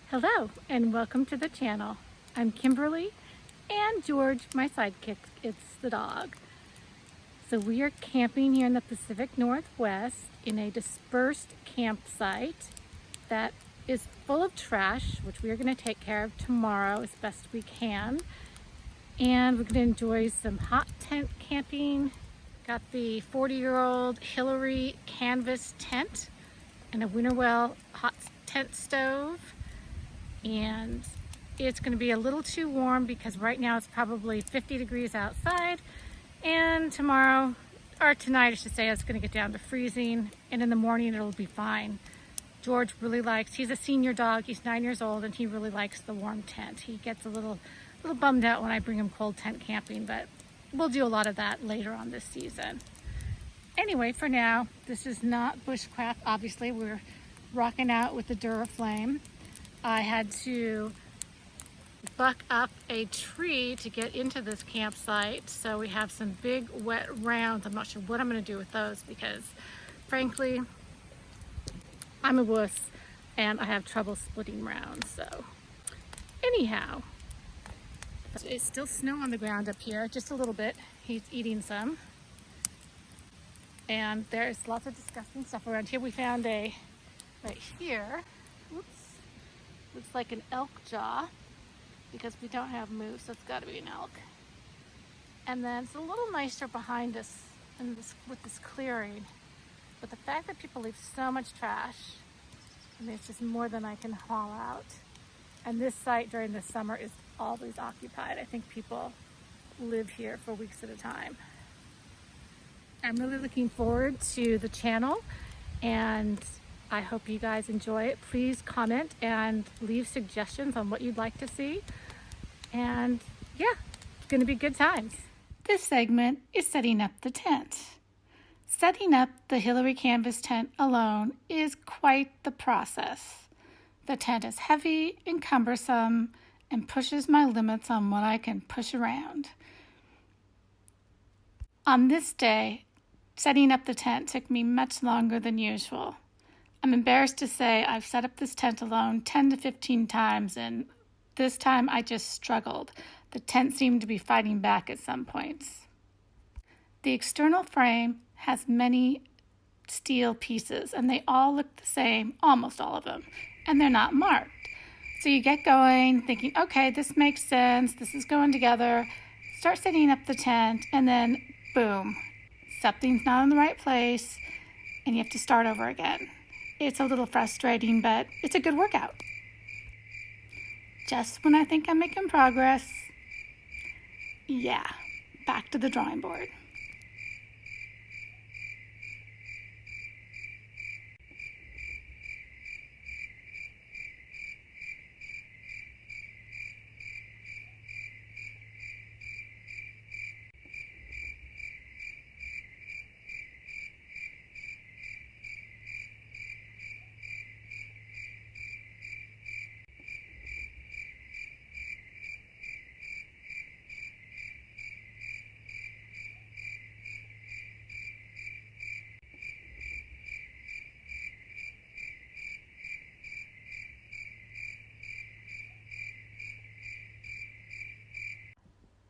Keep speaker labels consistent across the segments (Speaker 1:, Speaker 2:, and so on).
Speaker 1: Hello and welcome to the channel. I'm Kimberly and George, my sidekick, it's the dog. So we are camping here in the Pacific Northwest in a dispersed campsite that is full of trash, which we are going to take care of tomorrow as best we can. And we're going to enjoy some hot tent camping. Got the 40-year-old Hillary canvas tent and a Winterwell hot tent stove. And it's going to be a little too warm because right now it's probably 50 degrees outside, and tomorrow, or tonight I should say, it's going to get down to freezing, and in the morning it'll be fine. George really likes, he's a senior dog, he's 9 years old, and he really likes the warm tent. He gets a little bummed out when I bring him cold tent camping, but we'll do a lot of that later on this season. Anyway, for now, this is not bushcraft. Obviously, we're rocking out with the Duraflame. I had to buck up a tree to get into this campsite, so we have some big wet rounds. I'm not sure what I'm going to do with those because, frankly, I'm a wuss and I have trouble splitting rounds. So, anyhow, it's still snow on the ground up here, just a little bit. He's eating some, and there's lots of disgusting stuff around here. We found right here. Oops. Looks like an elk jaw because we don't have moose, so it's got to be an elk. And then it's a little nicer behind us with this clearing. But the fact that people leave so much trash, I mean, it's just more than I can haul out. And this site during the summer is always occupied. I think people live here for weeks at a time. I'm really looking forward to the channel, and I hope you guys enjoy it. Please comment and leave suggestions on what you'd like to see. And yeah, it's going to be good times. This segment is setting up the tent. Setting up the Hillary canvas tent alone is quite the process. The tent is heavy and cumbersome and pushes my limits on what I can push around. On this day, setting up the tent took me much longer than usual. I'm embarrassed to say I've set up this tent alone 10 to 15 times, and this time I just struggled. The tent seemed to be fighting back at some points. The external frame has many steel pieces, and they all look the same, almost all of them, and they're not marked. So you get going, thinking, okay, this makes sense, this is going together, start setting up the tent, and then boom, something's not in the right place, and you have to start over again. It's a little frustrating, but it's a good workout. Just when I think I'm making progress, yeah, back to the drawing board.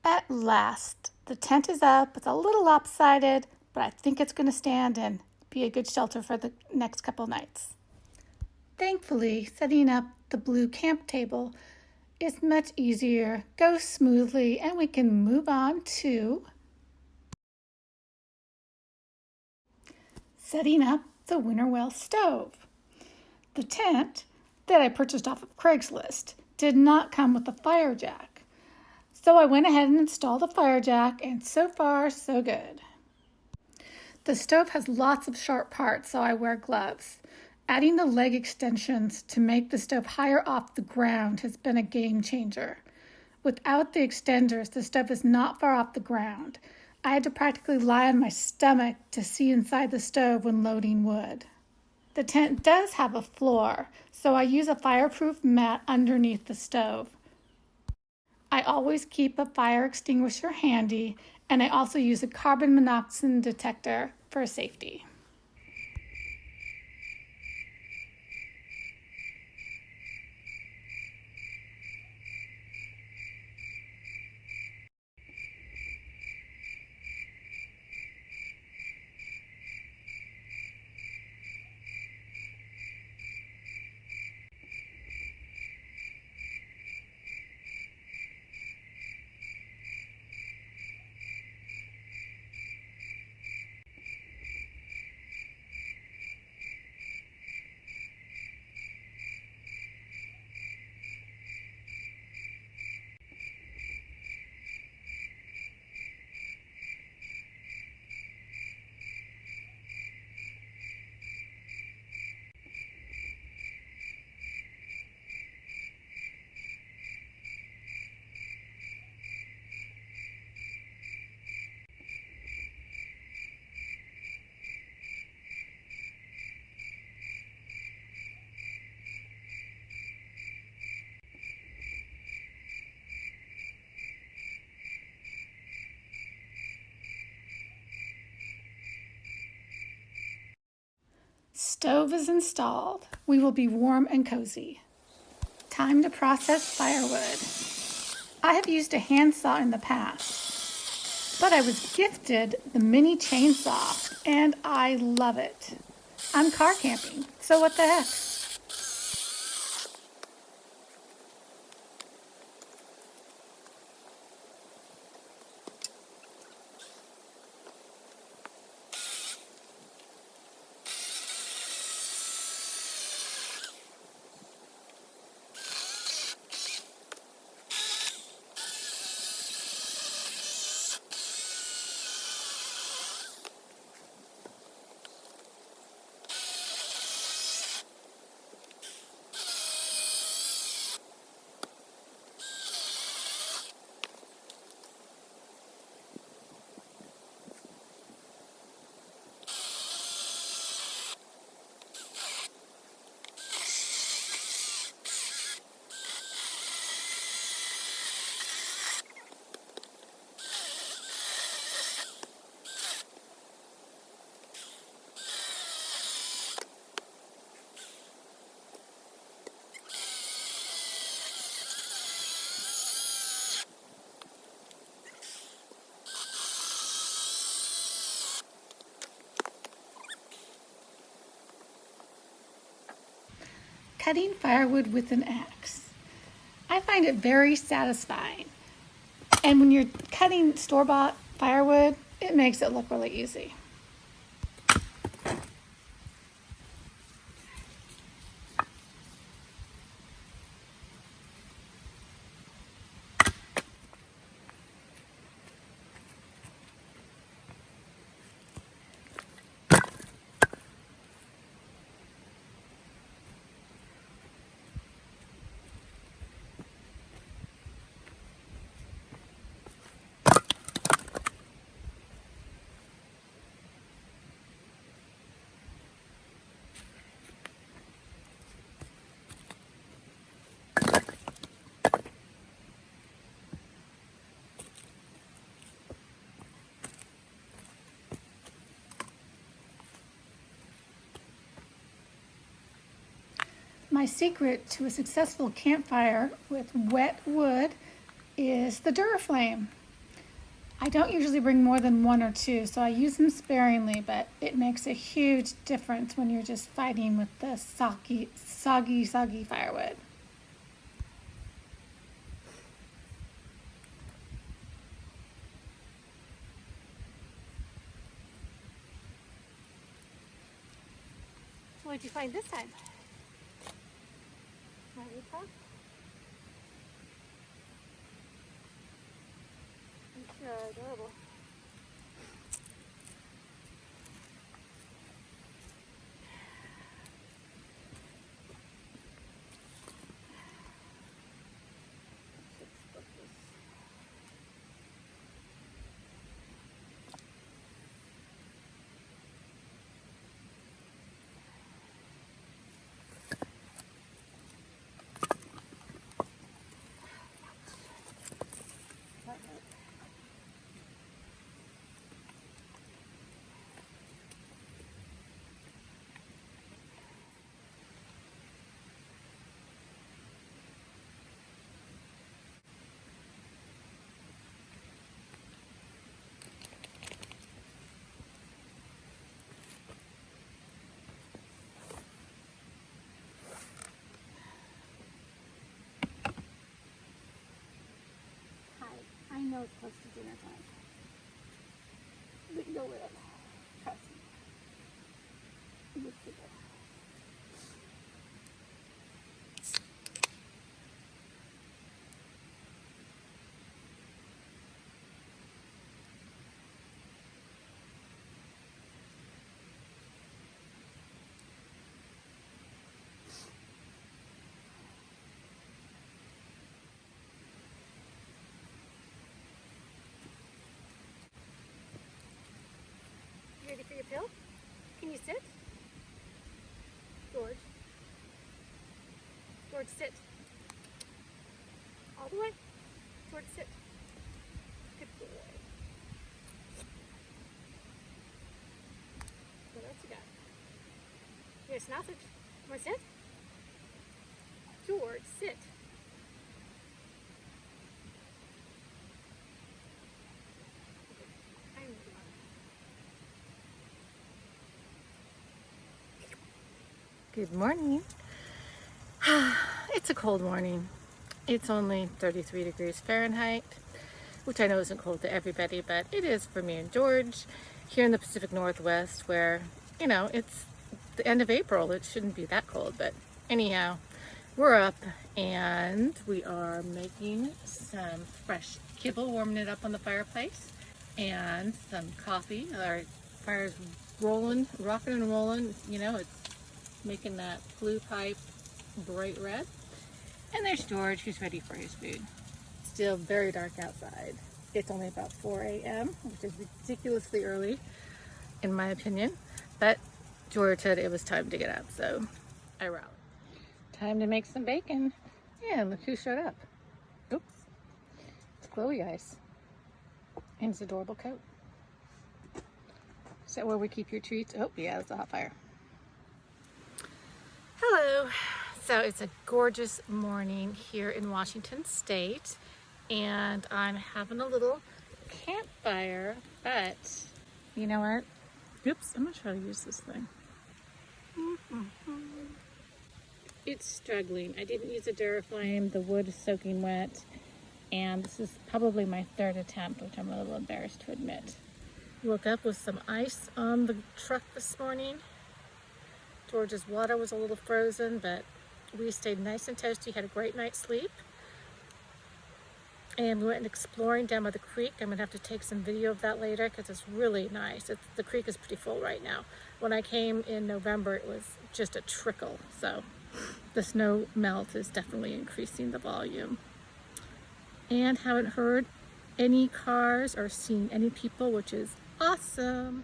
Speaker 1: At last, the tent is up. It's a little lopsided, but I think it's going to stand and be a good shelter for the next couple nights. Thankfully, setting up the blue camp table is much easier, goes smoothly, and we can move on to setting up the Winterwell stove. The tent that I purchased off of Craigslist did not come with a fire jack. So I went ahead and installed a fire jack, and so far, so good. The stove has lots of sharp parts, so I wear gloves. Adding the leg extensions to make the stove higher off the ground has been a game changer. Without the extenders, the stove is not far off the ground. I had to practically lie on my stomach to see inside the stove when loading wood. The tent does have a floor, so I use a fireproof mat underneath the stove. I always keep a fire extinguisher handy, and I also use a carbon monoxide detector for safety. Stove is installed. We will be warm and cozy. Time to process firewood. I have used a handsaw in the past, but I was gifted the mini chainsaw and I love it. I'm car camping, so what the heck? Cutting firewood with an axe. I find it very satisfying. And when you're cutting store-bought firewood, it makes it look really easy. My secret to a successful campfire My secret to a successful campfire with wet wood is the Duraflame. I don't usually bring more than one or two, so I use them sparingly, but it makes a huge difference when you're just fighting with the soggy firewood. What did you find this time? Adorable. I know it's close to dinner time. But you'll live. Trust me. You'll figure. You ready for your pill? Can you sit? George. George, sit. All the way. George, sit. Good boy. What else you got? It's not such. Want to sit? George, sit. Good morning. It's a cold morning. It's only 33 degrees Fahrenheit, which I know isn't cold to everybody, but it is for me and George here in the Pacific Northwest where, you know, it's the end of April. It shouldn't be that cold, but anyhow, we're up and we are making some fresh kibble, warming it up on the fireplace, and some coffee. Our fire's rolling, rocking and rolling. You know, it's making that blue pipe bright red. And there's George, who's ready for his food. Still very dark outside. It's only about 4 a.m., which is ridiculously early, in my opinion. But George said it was time to get up, so I rallied. Time to make some bacon. And look who showed up. Oops. It's Chloe Ice. And his adorable coat. Is that where we keep your treats? Oh, yeah, it's a hot fire. Hello. So it's a gorgeous morning here in Washington State, and I'm having a little campfire, but you know what? Oops, I'm gonna try to use this thing. It's struggling. I didn't use a Duraflame. The wood is soaking wet, and this is probably my third attempt, which I'm a little embarrassed to admit. Woke up with some ice on the truck this morning. George's water was a little frozen, but we stayed nice and toasty, had a great night's sleep. And we went exploring down by the creek. I'm gonna have to take some video of that later because it's really nice. The creek is pretty full right now. When I came in November, it was just a trickle. So the snow melt is definitely increasing the volume. And haven't heard any cars or seen any people, which is awesome.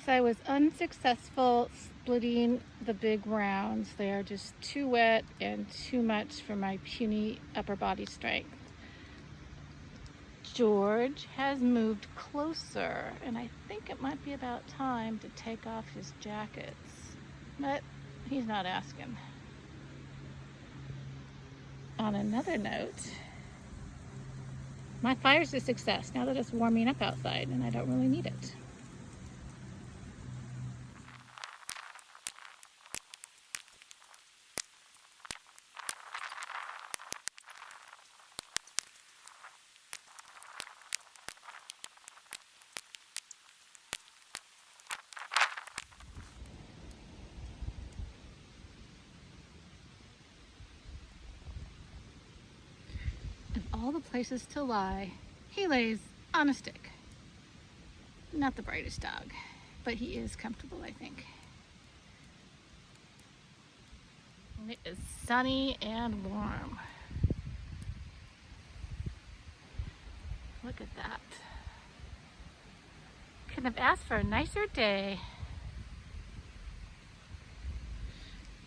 Speaker 1: So I was unsuccessful splitting the big rounds. They are just too wet and too much for my puny upper body strength. George has moved closer, and I think it might be about time to take off his jackets, but he's not asking. On another note, my fire's a success now that it's warming up outside and I don't really need it. Of all the places to lie, he lays on a stick. Not the brightest dog, but he is comfortable, I think. And it is sunny and warm. Look at that. Couldn't have asked for a nicer day.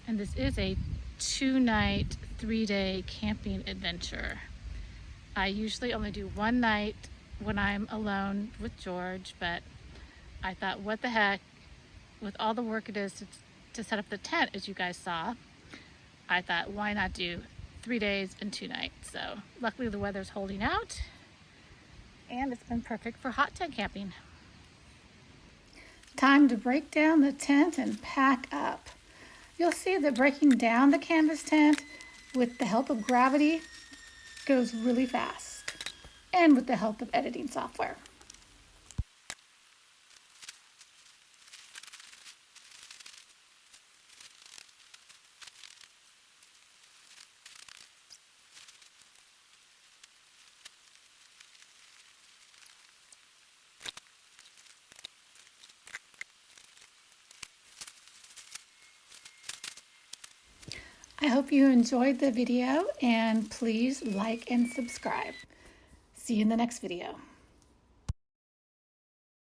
Speaker 1: And this is a 2-night, 3-day camping adventure. I usually only do one night when I'm alone with George, but I thought, what the heck, with all the work it is to set up the tent, as you guys saw, I thought, why not do 3 days and 2 nights? So luckily the weather's holding out, and it's been perfect for hot tent camping. Time to break down the tent and pack up. You'll see that breaking down the canvas tent with the help of gravity goes really fast, and with the help of editing software. I hope you enjoyed the video, and please like and subscribe. See you in the next video.